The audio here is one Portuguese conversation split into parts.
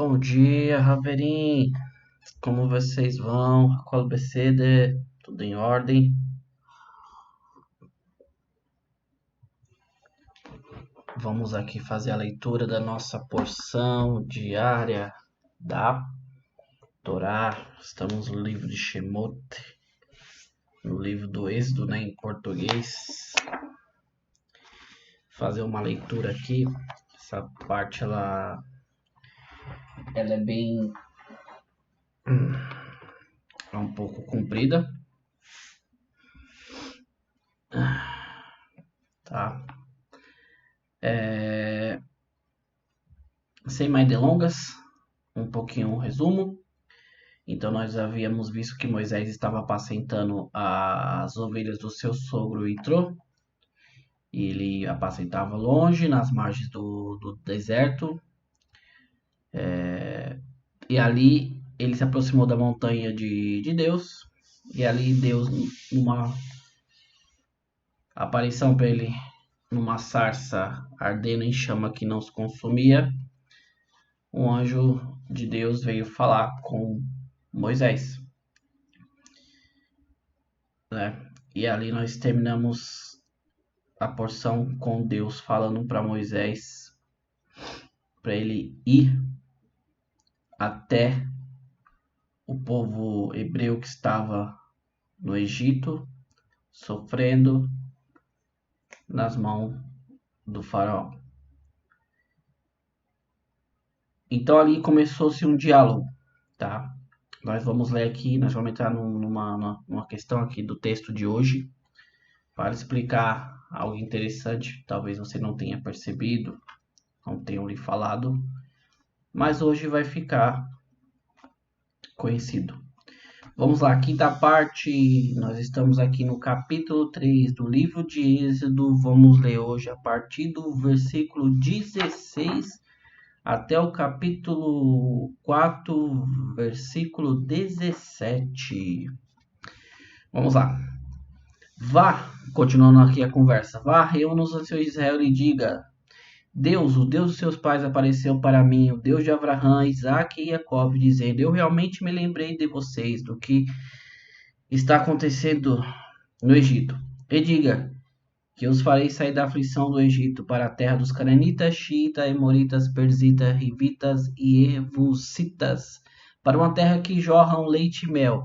Bom dia, Raverim. Como vocês vão? Qual BCD? Tudo em ordem? Vamos aqui fazer a leitura da nossa porção diária da Torá. Estamos no livro de Shemot, no livro do Êxodo, né, em português. Fazer uma leitura aqui. Essa parte ela é bem um pouco comprida, tá? Sem mais delongas, um pouquinho um resumo. Então nós havíamos visto que Moisés estava apacentando as ovelhas do seu sogro Itrô. E ele apacentava longe, nas margens do deserto. E ali ele se aproximou da montanha de Deus. E ali Deus, numa aparição para ele, numa sarça ardendo em chama que não se consumia, um anjo de Deus veio falar com Moisés, né? E ali nós terminamos a porção com Deus falando para Moisés para ele ir até o povo hebreu que estava no Egito, sofrendo nas mãos do faraó. Então ali começou-se um diálogo, tá? Nós vamos ler aqui, nós vamos entrar numa questão aqui do texto de hoje para explicar algo interessante. Talvez você não tenha percebido, não tenham lhe falado, mas hoje vai ficar conhecido. Vamos lá, quinta parte, nós estamos aqui no capítulo 3 do livro de Êxodo. Vamos ler hoje a partir do versículo 16 até o capítulo 4, versículo 17. Vamos lá. Vá, continuando aqui a conversa, vá, reúna-os ao seu Israel e diga: Deus, o Deus dos seus pais, apareceu para mim, o Deus de Abraão, Isaque e Jacó, dizendo: Eu realmente me lembrei de vocês, do que está acontecendo no Egito. E diga que os farei sair da aflição do Egito para a terra dos cananitas, xiitas, emoritas, perzitas, rivitas e evusitas, para uma terra que jorra leite e mel.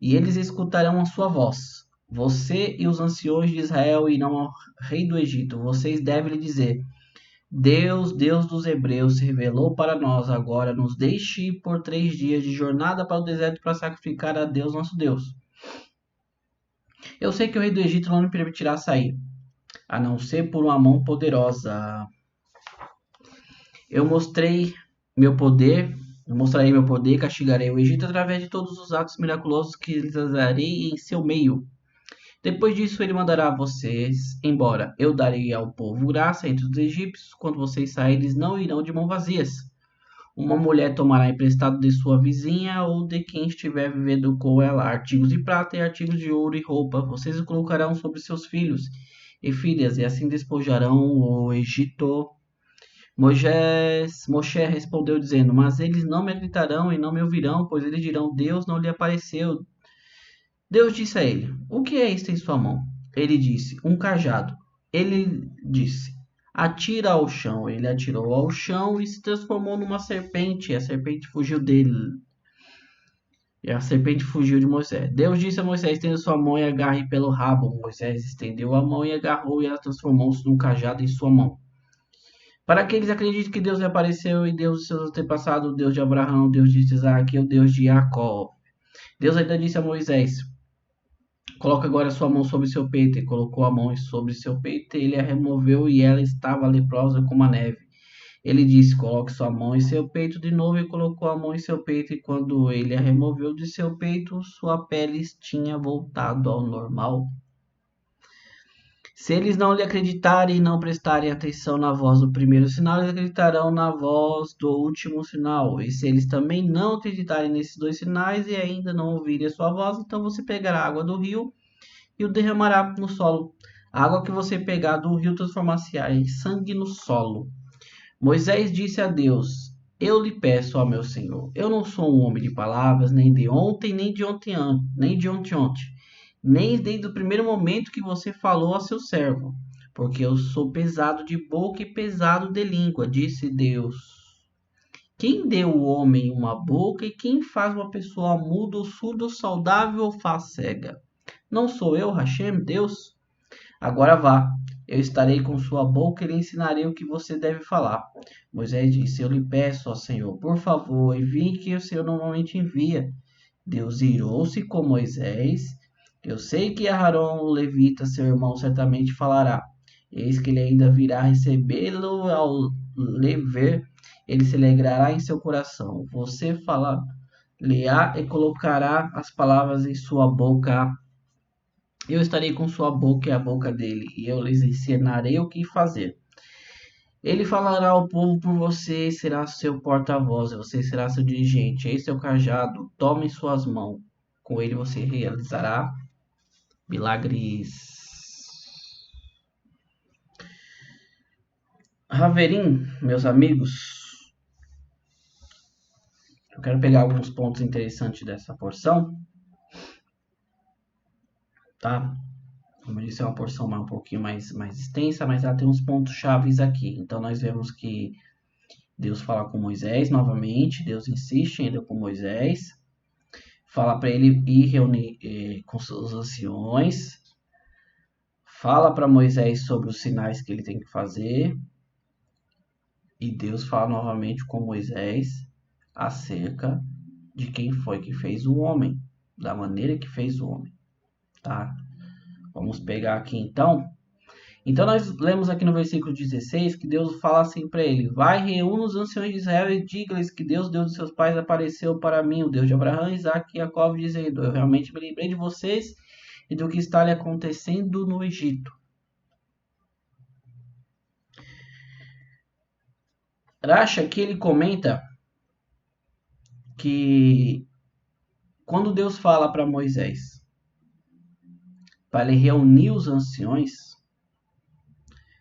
E eles escutarão a sua voz. Você e os anciões de Israel irão ao rei do Egito. Vocês devem lhe dizer: Deus, Deus dos hebreus, se revelou para nós. Agora nos deixe ir por 3 dias de jornada para o deserto para sacrificar a Deus, nosso Deus. Eu sei que o rei do Egito não me permitirá sair, a não ser por uma mão poderosa. Eu mostrarei meu poder e castigarei o Egito através de todos os atos miraculosos que lhes darei em seu meio. Depois disso ele mandará vocês embora. Eu darei ao povo graça entre os egípcios. Quando vocês saírem, não irão de mãos vazias. Uma mulher tomará emprestado de sua vizinha ou de quem estiver vivendo com ela artigos de prata e artigos de ouro e roupa. Vocês o colocarão sobre seus filhos e filhas, e assim despojarão o Egito. Moshe respondeu dizendo: Mas eles não me acreditarão e não me ouvirão, pois eles dirão: Deus não lhe apareceu. Deus disse a ele: O que é isto em sua mão? Ele disse: Um cajado. Ele disse: Atira ao chão. Ele atirou ao chão e se transformou numa serpente. E a serpente fugiu dele. E a serpente fugiu de Moisés. Deus disse a Moisés: Estenda sua mão e agarre pelo rabo. Moisés estendeu a mão e agarrou, e ela transformou-se num cajado em sua mão. Para que eles acreditem que Deus lhe apareceu, e Deus de seus antepassados, o Deus de Abraão, o Deus de Isaque e o Deus de Jacó. Deus ainda disse a Moisés: Coloque agora sua mão sobre seu peito. E colocou a mão sobre seu peito, e ele a removeu, e ela estava leprosa como a neve. Ele disse: Coloque sua mão em seu peito de novo, e colocou a mão em seu peito, e quando ele a removeu de seu peito, sua pele tinha voltado ao normal. Se eles não lhe acreditarem e não prestarem atenção na voz do primeiro sinal, eles acreditarão na voz do último sinal. E se eles também não acreditarem nesses 2 sinais e ainda não ouvirem a sua voz, então você pegará a água do rio e o derramará no solo. A água que você pegar do rio transformar-se em sangue no solo. Moisés disse a Deus: Eu lhe peço, ó meu Senhor, eu não sou um homem de palavras, nem de ontem, nem de ontem, nem desde o primeiro momento que você falou a seu servo, porque eu sou pesado de boca e pesado de língua, disse Deus. Quem deu ao homem uma boca e quem faz uma pessoa muda ou surda ou saudável ou faz cega? Não sou eu, Hashem, Deus? Agora vá, eu estarei com sua boca e lhe ensinarei o que você deve falar. Moisés disse, eu lhe peço, ó Senhor, por favor, envie que o Senhor normalmente envia. Deus irou-se com Moisés. Eu sei que Aarão, o levita, seu irmão, certamente falará. Eis que ele ainda virá recebê-lo ao lhe ver. Ele se alegrará em seu coração. Você falar-lhe-á e colocará as palavras em sua boca. Eu estarei com sua boca e a boca dele, e eu lhes ensinarei o que fazer. Ele falará ao povo por você, será seu porta-voz, você será seu dirigente. Esse é o cajado, tome em suas mãos. Com ele você realizará milagres. Haverim, meus amigos, eu quero pegar alguns pontos interessantes dessa porção, tá? Como eu disse, é uma porção um pouquinho mais extensa, mas ela tem uns pontos chaves aqui. Então nós vemos que Deus fala com Moisés novamente, Deus insiste ainda com Moisés, fala para ele ir reunir com os anciões, fala para Moisés sobre os sinais que ele tem que fazer, e Deus fala novamente com Moisés acerca de quem foi que fez o homem, da maneira que fez o homem, tá? Vamos pegar aqui então. Então nós lemos aqui no versículo 16 que Deus fala assim para ele: vai, reúna os anciões de Israel e diga-lhes que Deus de seus pais, apareceu para mim, o Deus de Abraão, Isaac e Jacó, dizendo: eu realmente me lembrei de vocês e do que está lhe acontecendo no Egito. Rashi aqui ele comenta que quando Deus fala para Moisés para ele reunir os anciões,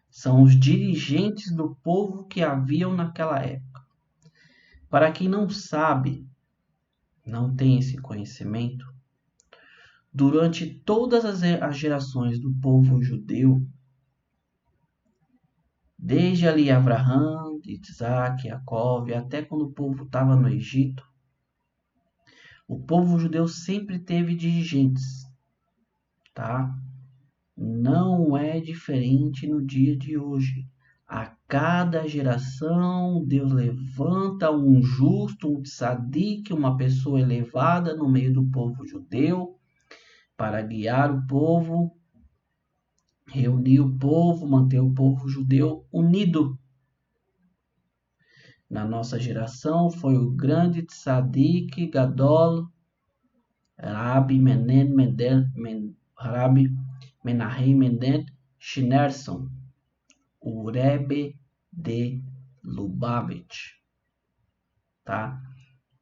são os dirigentes do povo que haviam naquela época. Para quem não sabe, não tem esse conhecimento, durante todas as gerações do povo judeu, desde ali Abraão, Isaac, Jacó, até quando o povo estava no Egito, o povo judeu sempre teve dirigentes, tá? Não é diferente no dia de hoje. A cada geração, Deus levanta um justo, um tzadik, uma pessoa elevada no meio do povo judeu, para guiar o povo, reunir o povo, manter o povo judeu unido. Na nossa geração foi o grande tzadik Gadol, Rabbi Menahem Mendel Schneerson, o Rebbe de Lubavitch, tá?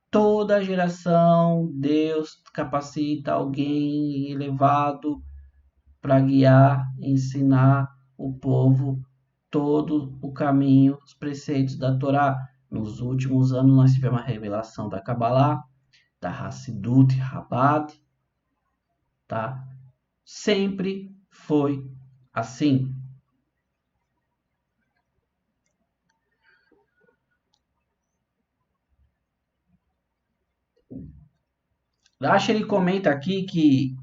Toda geração Deus capacita alguém elevado para guiar, ensinar o povo todo o caminho, os preceitos da Torá. Nos últimos anos nós tivemos a revelação da Kabbalah, da Hassidut, Chabad, tá? Sempre foi assim. Rashi ele comenta aqui que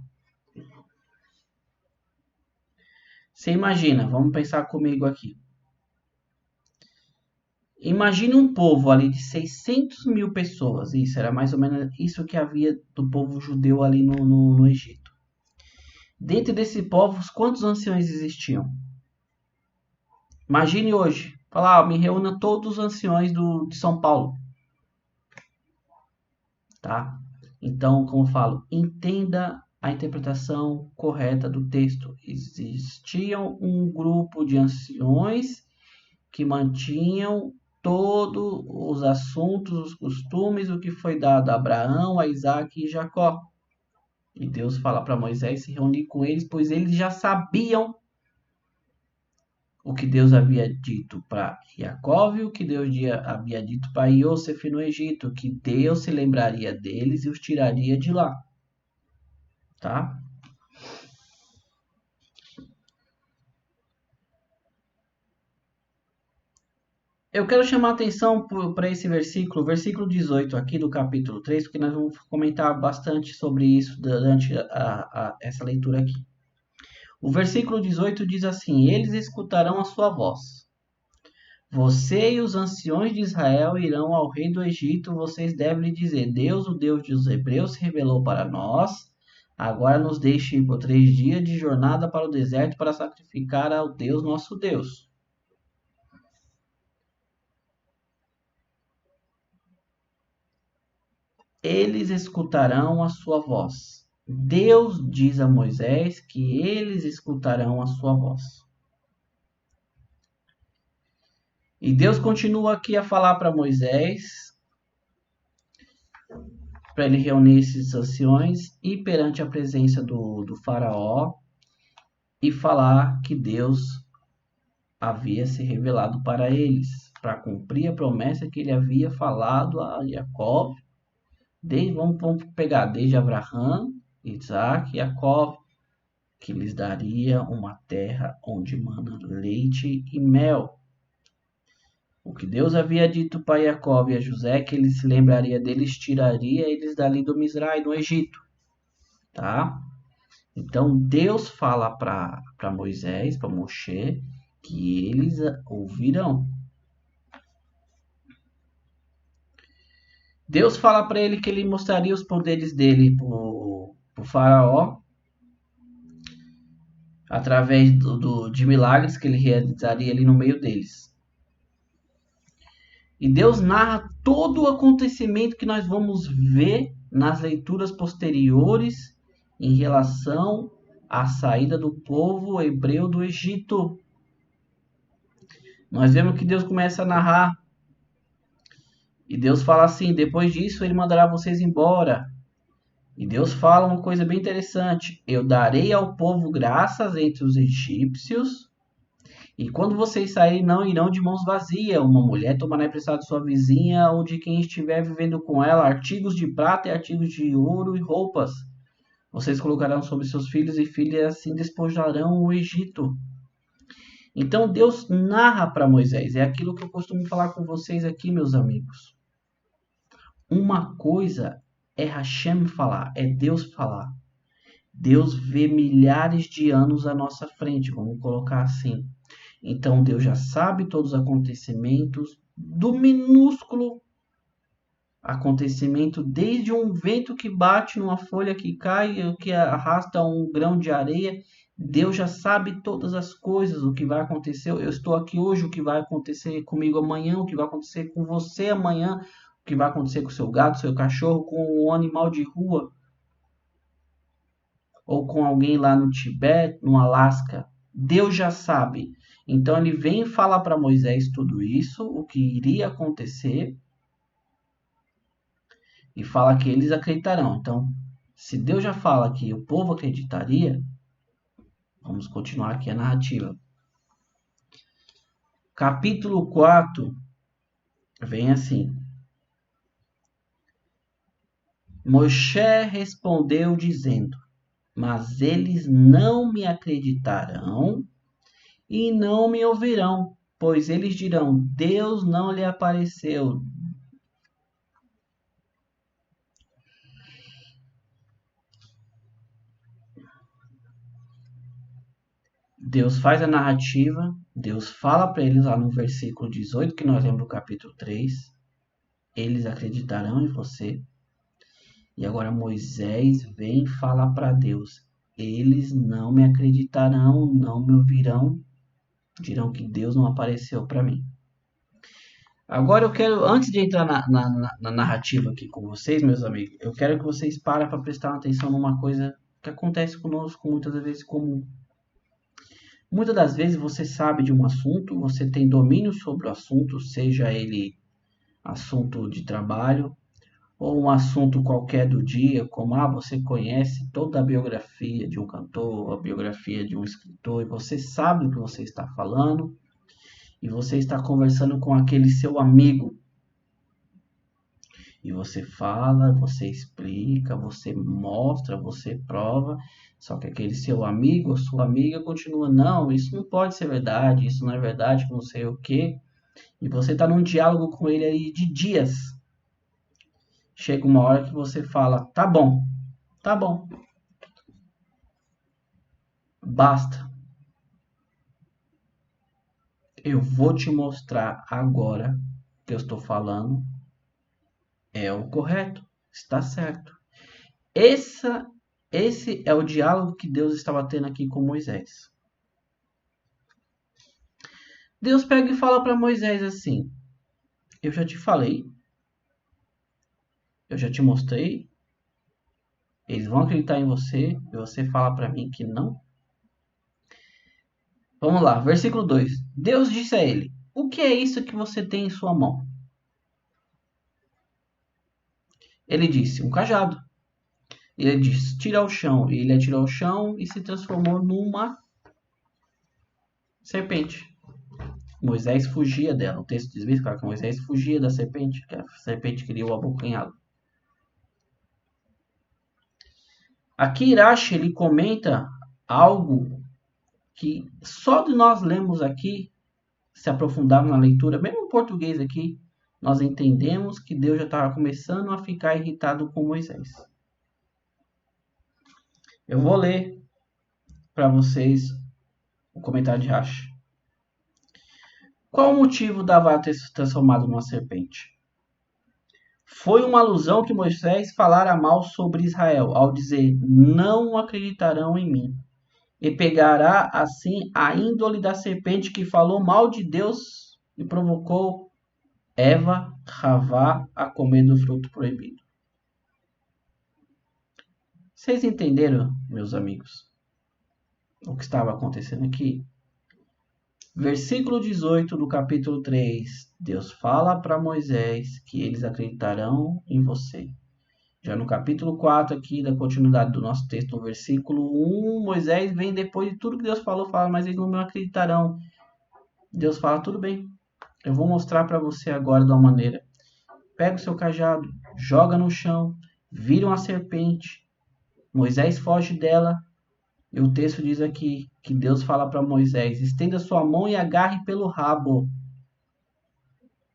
você imagina, vamos pensar comigo aqui. Imagina um povo ali de 600 mil pessoas, isso era mais ou menos isso que havia do povo judeu ali no Egito. Dentro desse povo, quantos anciões existiam? Imagine hoje, falar, me reúna todos os anciões de São Paulo, tá? Então, como eu falo, entenda a interpretação correta do texto. Existiam um grupo de anciões que mantinham todos os assuntos, os costumes, o que foi dado a Abraão, a Isaac e Jacó. E Deus fala para Moisés se reunir com eles, pois eles já sabiam o que Deus havia dito para Jacó e o que Deus havia dito para Iosef no Egito, que Deus se lembraria deles e os tiraria de lá, tá? Eu quero chamar a atenção para esse versículo, versículo 18 aqui do capítulo 3, porque nós vamos comentar bastante sobre isso durante essa leitura aqui. O versículo 18 diz assim: eles escutarão a sua voz. Você e os anciões de Israel irão ao rei do Egito, vocês devem lhe dizer: Deus, o Deus dos Hebreus, se revelou para nós. Agora nos deixe ir por 3 dias de jornada para o deserto para sacrificar ao Deus, nosso Deus. Eles escutarão a sua voz. Deus diz a Moisés que eles escutarão a sua voz. E Deus continua aqui a falar para Moisés, para ele reunir esses anciões e perante a presença do faraó e falar que Deus havia se revelado para eles, para cumprir a promessa que ele havia falado a Jacó. Vamos pegar desde Abraão, Isaac e Jacó, que lhes daria uma terra onde mana leite e mel. O que Deus havia dito para Jacó e a José, que ele se lembraria deles, tiraria eles dali do Misrai, no Egito. Tá? Então Deus fala para Moisés, para Moshe, que eles ouvirão. Deus fala para ele que ele mostraria os poderes dele para o faraó, através de milagres que ele realizaria ali no meio deles. E Deus narra todo o acontecimento que nós vamos ver nas leituras posteriores em relação à saída do povo hebreu do Egito. Nós vemos que Deus começa a narrar. E Deus fala assim: depois disso ele mandará vocês embora. E Deus fala uma coisa bem interessante: eu darei ao povo graças entre os egípcios. E quando vocês saírem, não irão de mãos vazias. Uma mulher tomará emprestado de sua vizinha ou de quem estiver vivendo com ela artigos de prata e artigos de ouro e roupas. Vocês colocarão sobre seus filhos e filhas e assim despojarão o Egito. Então Deus narra para Moisés. É aquilo que eu costumo falar com vocês aqui, meus amigos. Uma coisa é Hashem falar, é Deus falar. Deus vê milhares de anos à nossa frente, vamos colocar assim. Então Deus já sabe todos os acontecimentos, do minúsculo acontecimento, desde um vento que bate numa folha que cai, que arrasta um grão de areia. Deus já sabe todas as coisas, o que vai acontecer. Eu estou aqui hoje, o que vai acontecer comigo amanhã, o que vai acontecer com você amanhã, o que vai acontecer com o seu gato, seu cachorro, com um animal de rua, ou com alguém lá no Tibete, no Alasca. Deus já sabe. Então ele vem falar para Moisés tudo isso, o que iria acontecer, e fala que eles acreditarão. Então, se Deus já fala que o povo acreditaria, vamos continuar aqui a narrativa. Capítulo 4 vem assim: Moshe respondeu dizendo: mas eles não me acreditarão e não me ouvirão, pois eles dirão: Deus não lhe apareceu. Deus faz a narrativa, Deus fala para eles lá no versículo 18, que nós lemos do capítulo 3, eles acreditarão em você. E agora Moisés vem falar para Deus: eles não me acreditarão, não me ouvirão, dirão que Deus não apareceu para mim. Agora eu quero, antes de entrar na narrativa aqui com vocês, meus amigos, eu quero que vocês parem para prestar atenção numa coisa que acontece conosco muitas vezes comum. Muitas das vezes você sabe de um assunto, você tem domínio sobre o assunto, seja ele assunto de trabalho, ou um assunto qualquer do dia, como você conhece toda a biografia de um cantor, a biografia de um escritor, e você sabe o que você está falando, e você está conversando com aquele seu amigo, e você fala, você explica, você mostra, você prova, só que aquele seu amigo ou sua amiga continua, não, isso não pode ser verdade, isso não é verdade, não sei o quê. E você está num diálogo com ele aí de dias. Chega uma hora que você fala, tá bom, basta. Eu vou te mostrar agora que eu estou falando é o correto, está certo. Essa, esse é o diálogo que Deus estava tendo aqui com Moisés. Deus pega e fala para Moisés assim: eu já te falei, eu já te mostrei, eles vão acreditar em você, e você fala para mim que não. Vamos lá, versículo 2. Deus disse a ele: o que é isso que você tem em sua mão? Ele disse: um cajado. Ele disse: tira ao chão. E ele atirou ao chão e se transformou numa serpente. Moisés fugia dela. O texto diz bem claro que Moisés fugia da serpente, que a serpente queria o abocanhá-lo. Aqui Irache ele comenta algo que só de nós lemos aqui, se aprofundarmos na leitura, mesmo em português aqui, nós entendemos que Deus já estava começando a ficar irritado com Moisés. Eu vou ler para vocês o comentário de Rashi. Qual o motivo da vara ter se transformado numa serpente? Foi uma alusão que Moisés falara mal sobre Israel, ao dizer, não acreditarão em mim. E pegará assim a índole da serpente que falou mal de Deus e provocou Eva, Havá, a comer do fruto proibido. Vocês entenderam, meus amigos, o que estava acontecendo aqui? Versículo 18 do capítulo 3. Deus fala para Moisés que eles acreditarão em você. Já no capítulo 4 aqui, da continuidade do nosso texto, no versículo 1, Moisés vem depois de tudo que Deus falou, fala, mas eles não me acreditarão. Deus fala, tudo bem, eu vou mostrar para você agora de uma maneira. Pega o seu cajado, joga no chão, vira uma serpente. Moisés foge dela. E o texto diz aqui que Deus fala para Moisés, estenda sua mão e agarre pelo rabo.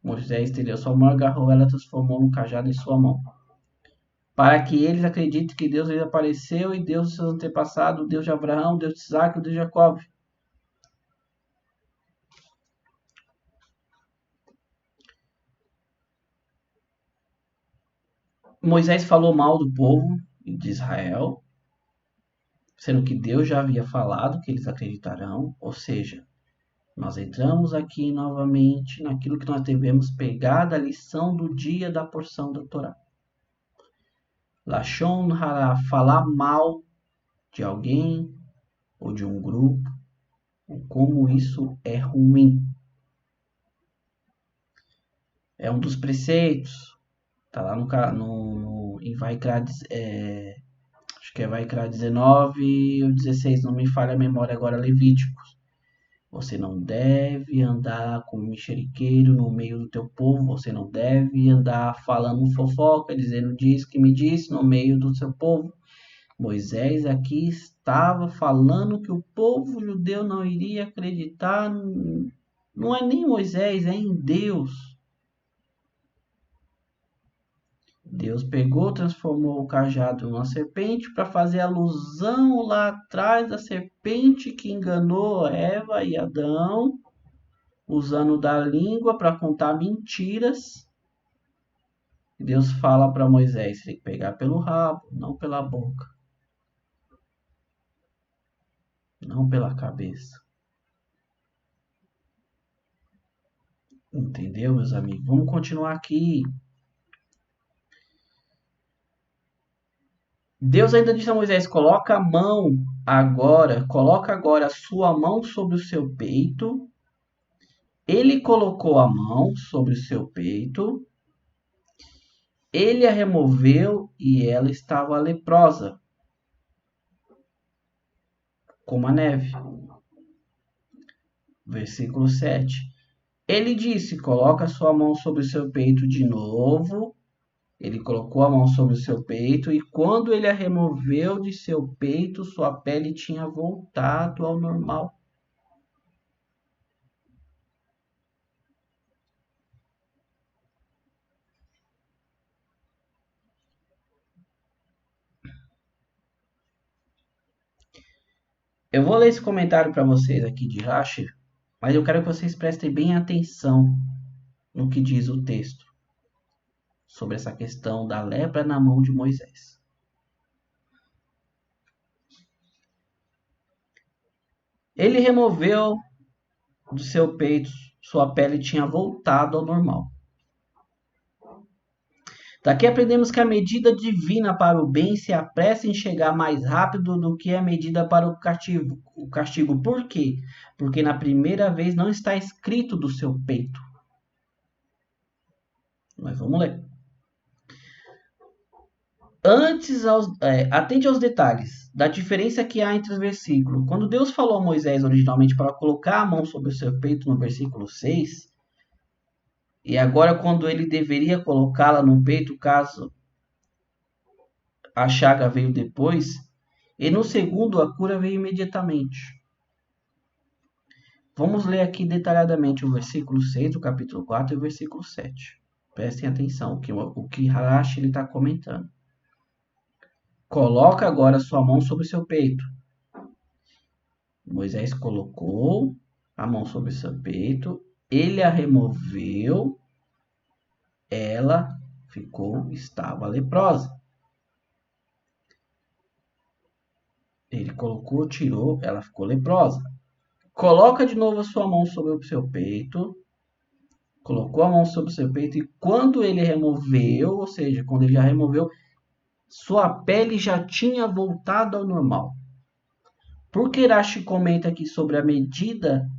Moisés estendeu sua mão, agarrou ela, transformou no cajado em sua mão. Para que eles acreditem que Deus lhes apareceu e Deus dos seus antepassados, o Deus de Abraão, o Deus de Isaac, o Deus de Jacob. Moisés falou mal do povo de Israel, sendo que Deus já havia falado que eles acreditarão, ou seja, nós entramos aqui novamente naquilo que nós devemos pegar da lição do dia da porção da Torá. Lashon Hara, falar mal de alguém ou de um grupo, ou como isso é ruim. É um dos preceitos, tá lá em Vaikra, acho que é Vaikra 19 ou 16, não me falha a memória agora, Levíticos. Você não deve andar como mexeriqueiro no meio do teu povo. Você não deve andar falando fofoca, dizendo diz que me disse no meio do seu povo. Moisés aqui estava falando que o povo judeu não iria acreditar. Não é nem Moisés, é em Deus. Deus pegou, transformou o cajado numa serpente para fazer alusão lá atrás da serpente que enganou Eva e Adão, usando da língua para contar mentiras. Deus fala para Moisés, tem que pegar pelo rabo, não pela boca. Não pela cabeça. Entendeu, meus amigos? Vamos continuar aqui. Deus ainda disse a Moisés, coloca agora a sua mão sobre o seu peito. Ele colocou a mão sobre o seu peito Ele a removeu e ela estava leprosa, como a neve. Versículo 7. Ele disse: coloca sua mão sobre o seu peito de novo. Ele colocou a mão sobre o seu peito e quando ele a removeu de seu peito, sua pele tinha voltado ao normal. Eu vou ler esse comentário para vocês aqui de Rashi, mas eu quero que vocês prestem bem atenção no que diz o texto sobre essa questão da lepra na mão de Moisés. Ele removeu do seu peito, sua pele tinha voltado ao normal. Daqui aprendemos que a medida divina para o bem se apressa em chegar mais rápido do que a medida para o castigo. Por quê? Porque na primeira vez não está escrito do seu peito. Mas vamos ler. Atente aos detalhes da diferença que há entre os versículos. Quando Deus falou a Moisés originalmente para colocar a mão sobre o seu peito no versículo 6, e agora quando ele deveria colocá-la no peito caso a chaga veio depois, e no segundo a cura veio imediatamente. Vamos ler aqui detalhadamente o versículo 6 do capítulo 4 e o versículo 7. Prestem atenção o que Harash está comentando. Coloca agora sua mão sobre o seu peito. Moisés colocou a mão sobre o seu peito, ele a removeu, ela estava leprosa. Ele colocou, tirou, ela ficou leprosa. Coloca de novo a sua mão sobre o seu peito. Colocou a mão sobre o seu peito e quando ele removeu, ou seja, quando ele já removeu, sua pele já tinha voltado ao normal. Por que Rashi comenta aqui sobre a medida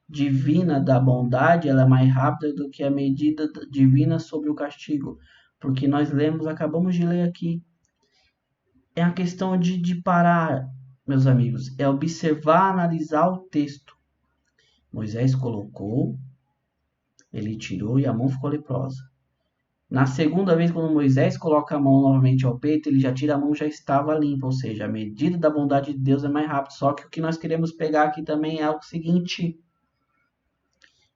divina da bondade, ela é mais rápida do que a medida divina sobre o castigo? Porque nós acabamos de ler aqui. É a questão de parar, meus amigos, é observar, analisar o texto. Moisés colocou, ele tirou e a mão ficou leprosa. Na segunda vez, quando Moisés coloca a mão novamente ao peito, ele já tira a mão, já estava limpa, ou seja, a medida da bondade de Deus é mais rápida. Só que o que nós queremos pegar aqui também é o seguinte: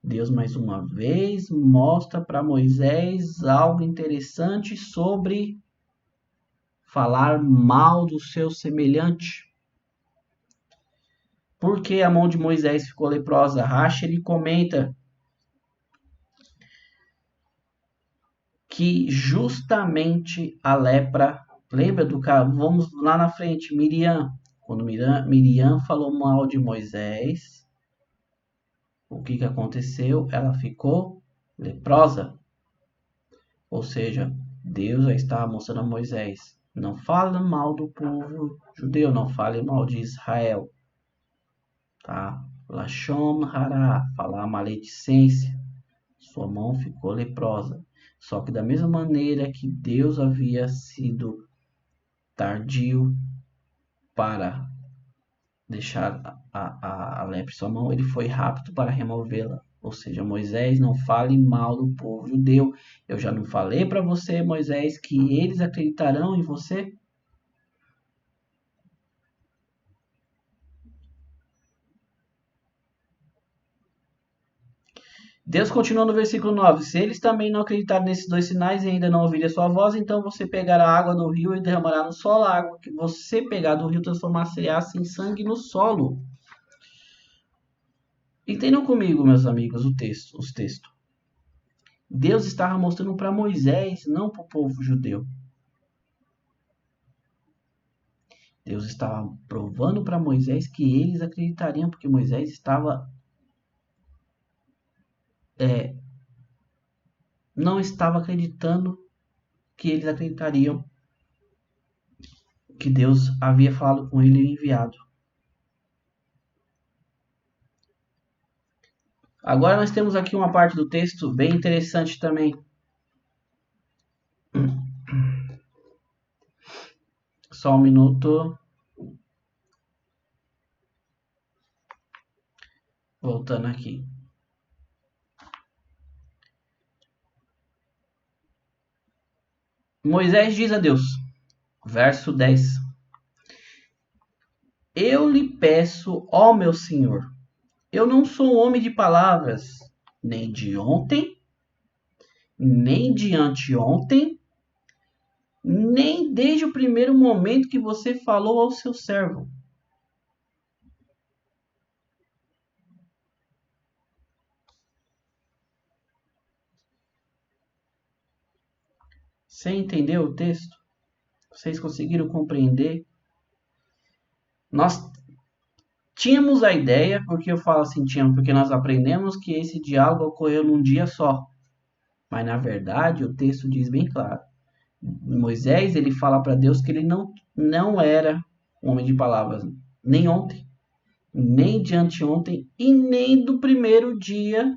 Deus mais uma vez mostra para Moisés algo interessante sobre falar mal do seu semelhante. Por que a mão de Moisés ficou leprosa? Rashi, ele comenta que justamente a lepra, lembra do cara? Vamos lá na frente, Miriam. Quando Miriam falou mal de Moisés, o que aconteceu? Ela ficou leprosa. Ou seja, Deus já estava mostrando a Moisés: não fale mal do povo judeu, não fale mal de Israel. Tá? Lashon Hara, falar maledicência. Sua mão ficou leprosa. Só que da mesma maneira que Deus havia sido tardio para deixar a lepra em sua mão, ele foi rápido para removê-la. Ou seja, Moisés, não fale mal do povo judeu. Eu já não falei para você, Moisés, que eles acreditarão em você? Deus continua no versículo 9: se eles também não acreditarem nesses dois sinais e ainda não ouvirem a sua voz, então você pegará a água do rio e derramará no solo. A água que você pegar do rio transformar-se-á em sangue no solo. Entendam comigo, meus amigos, os textos. Deus estava mostrando para Moisés, não para o povo judeu. Deus estava provando para Moisés que eles acreditariam, porque Moisés não estava acreditando que eles acreditariam que Deus havia falado com ele e enviado. Agora nós temos aqui uma parte do texto bem interessante também. Só um minuto. Voltando aqui. Moisés diz a Deus, verso 10: Eu lhe peço, ó meu Senhor, eu não sou um homem de palavras, nem de ontem, nem de anteontem, nem desde o primeiro momento que você falou ao seu servo. Você entendeu o texto? Vocês conseguiram compreender? Nós tínhamos a ideia, porque eu falo assim, tínhamos, porque nós aprendemos que esse diálogo ocorreu num dia só. Mas na verdade o texto diz bem claro. Moisés, ele fala para Deus que ele não era um homem de palavras, nem ontem, nem de anteontem e nem do primeiro dia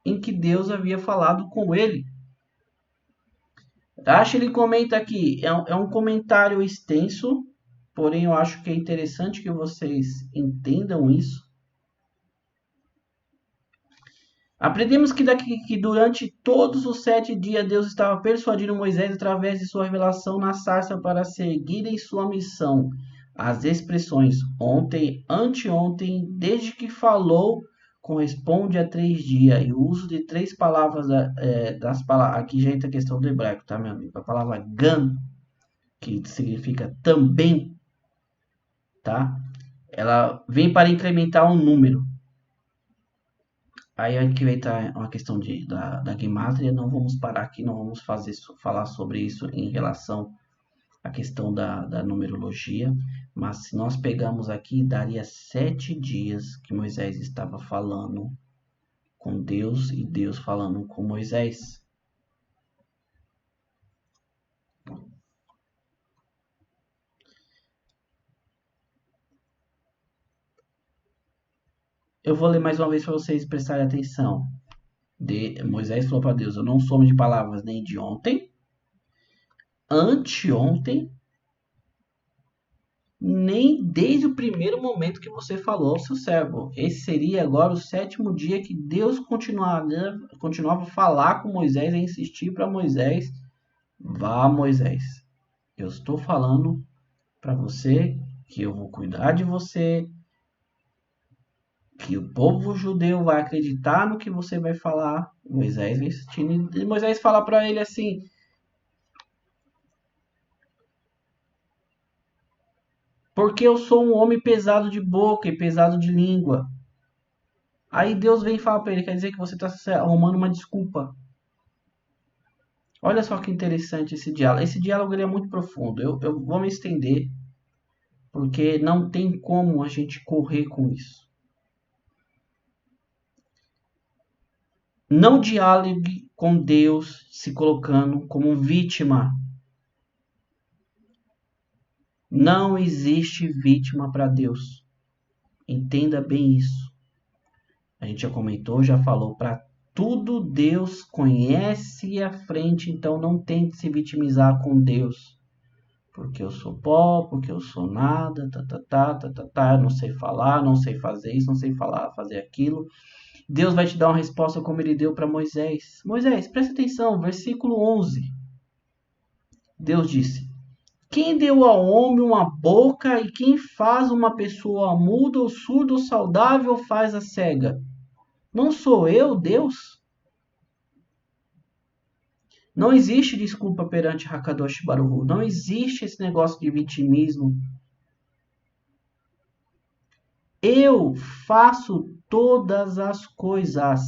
em que Deus havia falado com ele. Acho que ele comenta aqui, é um comentário extenso, porém eu acho que é interessante que vocês entendam isso. Aprendemos que durante todos os 7 dias Deus estava persuadindo Moisés através de sua revelação na sarça para seguirem sua missão. As expressões ontem, anteontem, desde que falou, corresponde a 3 dias. E o uso de 3 palavras, das palavras, aqui já entra a questão do hebraico, tá, meu amigo? A palavra gan, que significa também, tá? Ela vem para incrementar um número. Aí aqui vai estar uma questão da Gematria, não vamos parar aqui, não vamos falar sobre isso em relação à questão da numerologia, mas se nós pegarmos aqui, daria 7 dias que Moisés estava falando com Deus e Deus falando com Moisés. Eu vou ler mais uma vez para vocês prestarem atenção. Moisés falou para Deus, eu não sou homem de palavras nem de ontem, anteontem, nem desde o primeiro momento que você falou ao seu servo. Esse seria agora o 7º dia que Deus continuava a falar com Moisés, a insistir para Moisés, vá Moisés, eu estou falando para você que eu vou cuidar de você, que o povo judeu vai acreditar no que você vai falar. Moisés vai insistindo, e Moisés fala para ele assim, porque eu sou um homem pesado de boca e pesado de língua. Aí Deus vem e fala para ele, quer dizer que você está arrumando uma desculpa. Olha só que interessante esse diálogo. Esse diálogo ele é muito profundo. Eu vou me estender, porque não tem como a gente correr com isso. Não dialogue com Deus se colocando como vítima. Não existe vítima para Deus. Entenda bem isso. A gente já comentou, já falou, para tudo Deus conhece a frente, então não tente se vitimizar com Deus. Porque eu sou pó, porque eu sou nada, não sei falar, não sei fazer isso, não sei fazer aquilo. Deus vai te dar uma resposta como ele deu para Moisés. Moisés, presta atenção, versículo 11. Deus disse, quem deu ao homem uma boca e quem faz uma pessoa muda ou surda ou saudável faz a cega? Não sou eu, Deus? Não existe desculpa perante Hakadosh Baruch Hu. Não existe esse negócio de vitimismo. Eu faço todas as coisas.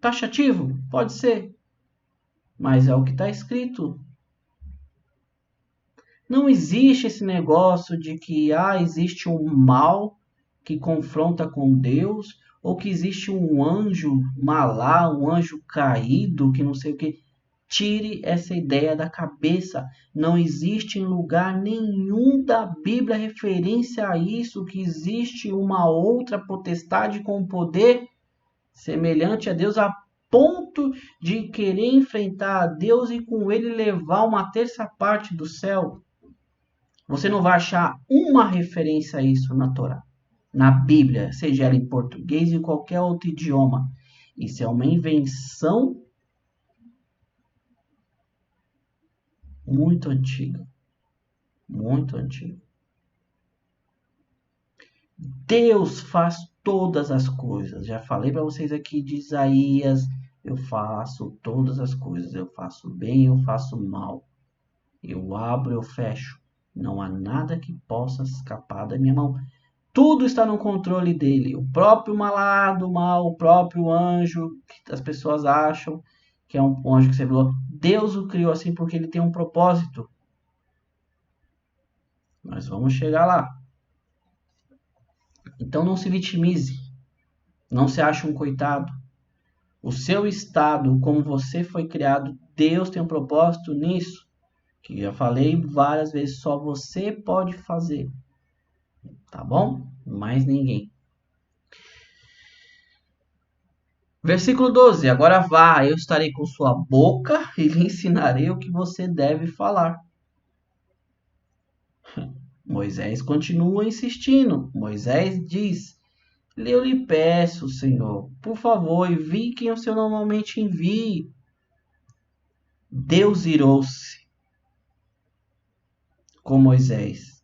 Taxativo? Pode ser. Mas é o que está escrito. Não existe esse negócio de que existe um mal que confronta com Deus, ou que existe um anjo malá, um anjo caído, que não sei o que. Tire essa ideia da cabeça. Não existe em lugar nenhum da Bíblia referência a isso, que existe uma outra potestade com poder semelhante a Deus, a ponto de querer enfrentar a Deus e com ele levar uma terça parte do céu. Você não vai achar uma referência a isso na Torá, na Bíblia, seja ela em português ou em qualquer outro idioma. Isso é uma invenção muito antiga. Muito antiga. Deus faz todas as coisas. Já falei para vocês aqui de Isaías. Eu faço todas as coisas. Eu faço bem, eu faço mal. Eu abro, eu fecho. Não há nada que possa escapar da minha mão. Tudo está no controle dele. O próprio malado, mal, o próprio anjo, que as pessoas acham que é um anjo que você viu. Deus o criou assim porque ele tem um propósito. Nós vamos chegar lá. Então não se vitimize. Não se ache um coitado. O seu estado, como você foi criado, Deus tem um propósito nisso. Que já falei várias vezes, só você pode fazer. Tá bom? Mais ninguém. Versículo 12. Agora vá, eu estarei com sua boca e lhe ensinarei o que você deve falar. Moisés continua insistindo. Moisés diz: eu lhe peço, Senhor, por favor, envie quem o Senhor normalmente envie. Deus irou-se com Moisés.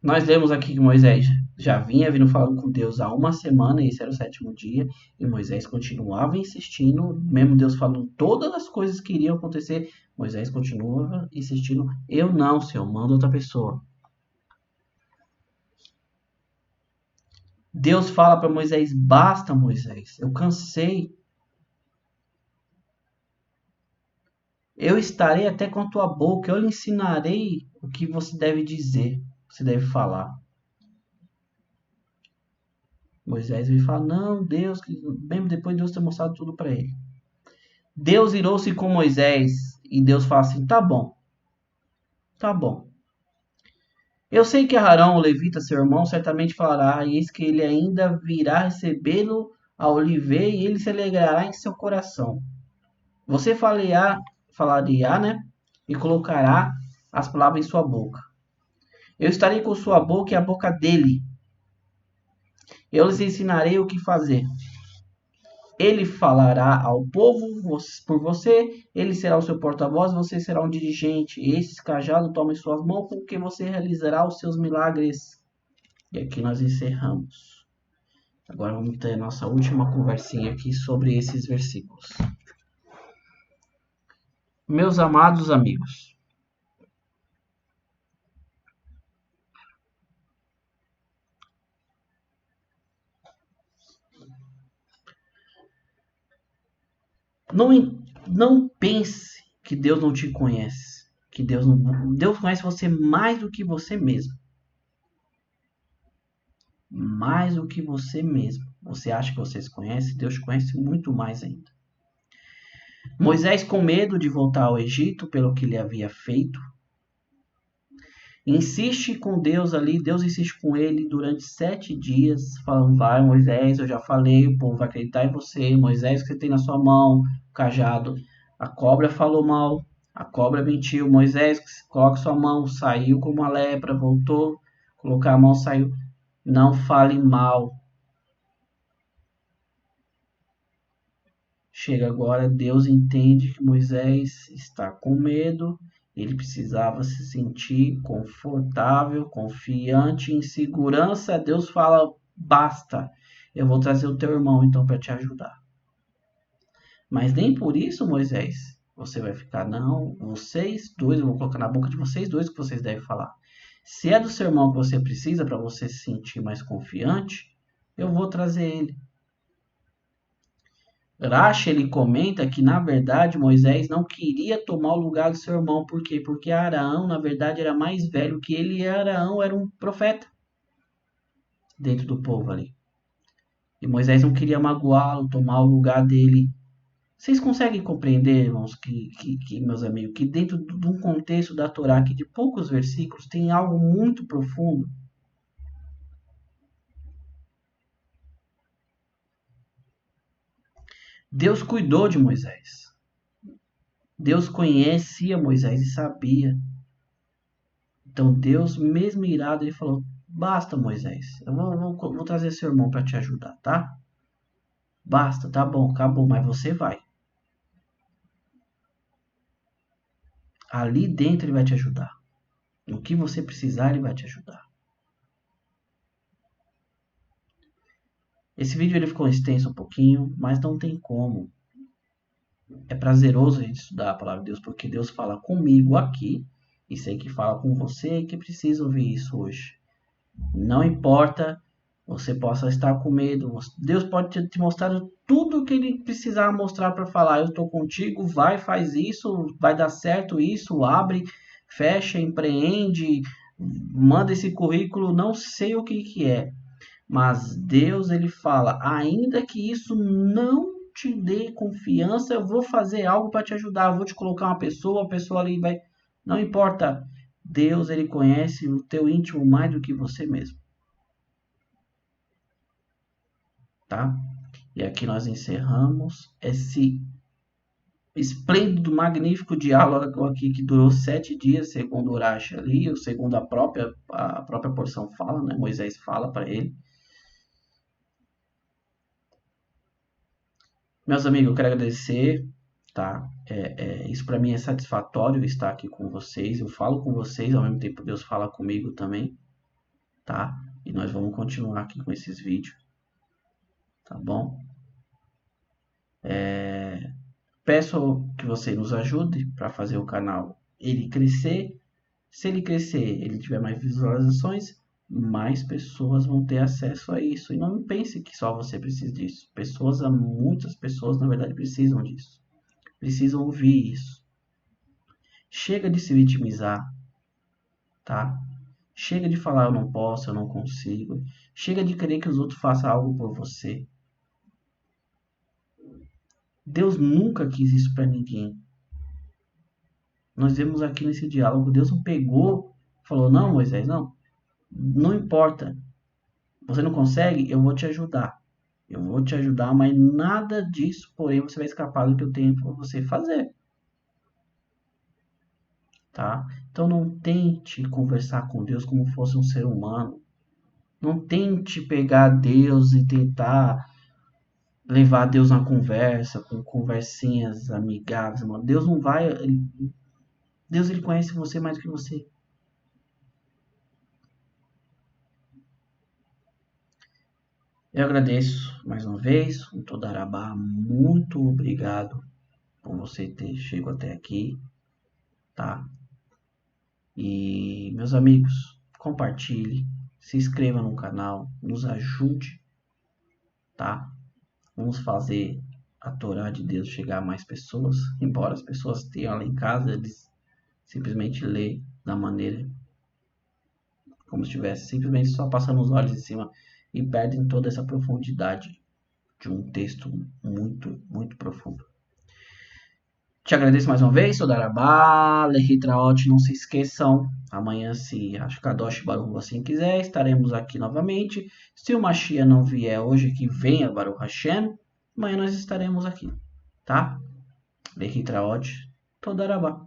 Nós lemos aqui que Moisés já vinha vindo falando com Deus há uma semana, e esse era o 7º dia, e Moisés continuava insistindo, mesmo Deus falando todas as coisas que iriam acontecer, Moisés continuava insistindo, eu não, Senhor, manda outra pessoa. Deus fala para Moisés, basta Moisés, eu cansei. Eu estarei até com a tua boca, eu lhe ensinarei o que você deve dizer, você deve falar. Moisés veio falar, não, Deus, mesmo depois Deus ter mostrado tudo para ele. Deus irou-se com Moisés e Deus fala assim, tá bom, tá bom. Eu sei que Arão, o levita, seu irmão, certamente falará, e eis que ele ainda virá recebê-lo ao lhe ver, e ele se alegrará em seu coração. Você falaria, né? E colocará as palavras em sua boca. Eu estarei com sua boca e a boca dele. Eu lhes ensinarei o que fazer. Ele falará ao povo por você, ele será o seu porta-voz, você será um dirigente. Esses cajados tomem suas mãos, porque você realizará os seus milagres. E aqui nós encerramos. Agora vamos ter a nossa última conversinha aqui sobre esses versículos. Meus amados amigos, não pense que Deus não te conhece. Que Deus conhece você mais do que você mesmo. Mais do que você mesmo. Você acha que você se conhece? Deus te conhece muito mais ainda. Moisés, com medo de voltar ao Egito pelo que ele havia feito, insiste com Deus ali, Deus insiste com ele durante 7 dias, falando, vai Moisés, eu já falei, o povo vai acreditar em você, Moisés, o que você tem na sua mão, o cajado, a cobra falou mal, a cobra mentiu, Moisés, coloca sua mão, saiu como uma lepra, voltou, colocar a mão, saiu, não fale mal. Chega agora, Deus entende que Moisés está com medo, ele precisava se sentir confortável, confiante, em segurança. Deus fala, basta, eu vou trazer o teu irmão então para te ajudar. Mas nem por isso, Moisés, você vai ficar, não, vocês dois, eu vou colocar na boca de vocês dois o que vocês devem falar. Se é do seu irmão que você precisa para você se sentir mais confiante, eu vou trazer ele. Rashi, ele comenta que, na verdade, Moisés não queria tomar o lugar do seu irmão. Por quê? Porque Arão, na verdade, era mais velho que ele e Arão era um profeta dentro do povo ali. E Moisés não queria magoá-lo, tomar o lugar dele. Vocês conseguem compreender, irmãos, meus amigos, que dentro de um contexto da Torá, que de poucos versículos, tem algo muito profundo? Deus cuidou de Moisés. Deus conhecia Moisés e sabia. Então Deus, mesmo irado, ele falou: basta, Moisés, eu vou trazer seu irmão para te ajudar, tá? Basta, tá bom, acabou, mas você vai. Ali dentro ele vai te ajudar. No que você precisar, ele vai te ajudar. Esse vídeo ele ficou extenso um pouquinho, mas não tem como. É prazeroso a gente estudar a palavra de Deus, porque Deus fala comigo aqui, e sei que fala com você que precisa ouvir isso hoje. Não importa, você possa estar com medo, Deus pode te mostrar tudo o que ele precisar mostrar para falar. Eu estou contigo, vai, faz isso, vai dar certo isso, abre, fecha, empreende, manda esse currículo, não sei o que é. Mas Deus, ele fala, ainda que isso não te dê confiança, eu vou fazer algo para te ajudar, eu vou te colocar uma pessoa, a pessoa ali vai... Não importa, Deus, ele conhece o teu íntimo mais do que você mesmo. Tá? E aqui nós encerramos esse esplêndido, magnífico diálogo aqui que durou 7 dias, segundo o Urash ali, ou segundo a própria porção fala, né? Moisés fala para ele. Meus amigos, eu quero agradecer, tá? Isso para mim é satisfatório estar aqui com vocês. Eu falo com vocês, ao mesmo tempo Deus fala comigo também, tá? E nós vamos continuar aqui com esses vídeos, tá bom? Peço que você nos ajude para fazer o canal ele crescer. Se ele crescer, ele tiver mais visualizações, mais pessoas vão ter acesso a isso. E não pense que só você precisa disso. Muitas pessoas, na verdade, precisam disso. Precisam ouvir isso. Chega de se vitimizar, tá? Chega de falar eu não posso, eu não consigo. Chega de querer que os outros façam algo por você. Deus nunca quis isso para ninguém. Nós vemos aqui nesse diálogo, Deus não pegou, falou, não, Moisés, não importa. Você não consegue? Eu vou te ajudar. Eu vou te ajudar, mas nada disso, porém, você vai escapar do que eu tenho para você fazer. Tá? Então não tente conversar com Deus como fosse um ser humano. Não tente pegar Deus e tentar levar Deus na conversa, com conversinhas amigáveis, mano. Deus não vai... Deus, ele conhece você mais do que você. Eu agradeço mais uma vez, um Todarabá, muito obrigado por você ter chegado até aqui, tá? E, meus amigos, compartilhe, se inscreva no canal, nos ajude, tá? Vamos fazer a Torá de Deus chegar a mais pessoas, embora as pessoas tenham lá em casa, eles simplesmente lê da maneira como se estivesse simplesmente só passando os olhos em cima e perdem toda essa profundidade de um texto muito, muito profundo. Te agradeço mais uma vez, Sodarabá, Lehitraot, não se esqueçam, amanhã se Ashkadosh Baruch assim quiser, estaremos aqui novamente. Se o Mashiach não vier hoje, que venha Baruch Hashem, amanhã nós estaremos aqui, tá? Lehitraot, Todarabá.